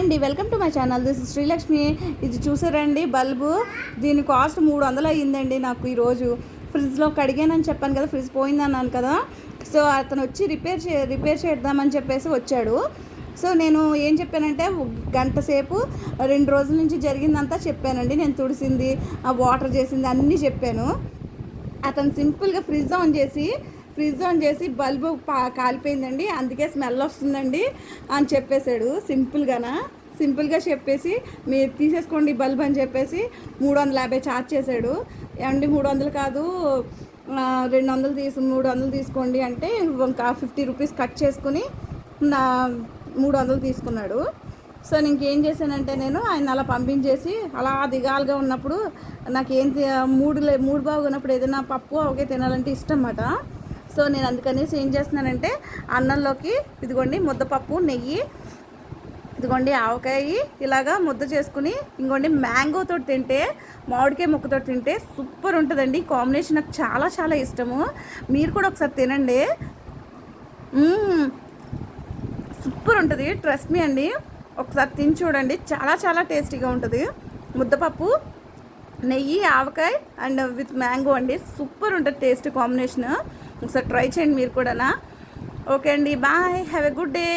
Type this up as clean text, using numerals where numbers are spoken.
అండి, welcome to my channel. This Srilakshmi. ఇది చూసారండి బల్బు, దీని కాస్ట్ 300 అయ్యిందండి. నాకు ఈరోజు ఫ్రిడ్జ్లో కడిగానని చెప్పాను కదా, ఫ్రిడ్జ్ పోయిందన్నాను కదా. సో అతను వచ్చి రిపేర్ చేద్దామని చెప్పేసి వచ్చాడు. సో నేను ఏం చెప్పానంటే, గంట సేపు 2 రోజుల నుంచి జరిగిందంతా చెప్పానండి. నేను తుడిసింది, వాటర్ చేసింది అన్నీ చెప్పాను. అతను సింపుల్గా ఫ్రిడ్జ్ ఆన్ చేసి బల్బు కాలిపోయిందండి, అందుకే స్మెల్ వస్తుందండి అని చెప్పేశాడు. సింపుల్గా చెప్పేసి మీరు తీసేసుకోండి బల్బ్ అని చెప్పేసి 350 ఛార్జ్ చేశాడు. ఏమండి 300 కాదు 300 తీసుకోండి అంటే ఇంకా 50 రూపీస్ కట్ చేసుకుని నా 300 తీసుకున్నాడు. సో ఇంకేం చేశానంటే, నేను ఆయన అలా పంపించేసి అలా దిగాలుగా ఉన్నప్పుడు నాకు మూడు బాగున్నప్పుడు ఏదైనా పప్పు అవకే తినాలంటే ఇష్టం అన్నమాట. సో నేను అందుకనేసి ఏం చేస్తున్నానంటే, అన్నంలోకి ఇదిగోండి ముద్దపప్పు, నెయ్యి, ఇదిగోండి ఆవకాయ ఇలాగా ముద్ద చేసుకుని, ఇంకోండి మ్యాంగోతో తింటే, మామిడికాయ ముక్కతో తింటే సూపర్ ఉంటుందండి. కాంబినేషన్ నాకు చాలా చాలా ఇష్టము. మీరు కూడా ఒకసారి తినండి, సూపర్ ఉంటుంది. ట్రస్ట్ మీ అండి, ఒకసారి తిని చూడండి, చాలా చాలా టేస్టీగా ఉంటుంది. ముద్దపప్పు, నెయ్యి, ఆవకాయ అండ్ విత్ మ్యాంగో అండి, సూపర్ ఉంటుంది టేస్ట్ కాంబినేషన్. ఒకసారి ట్రై చేయండి మీరు కూడా. ఓకే అండి, bye, have a good day.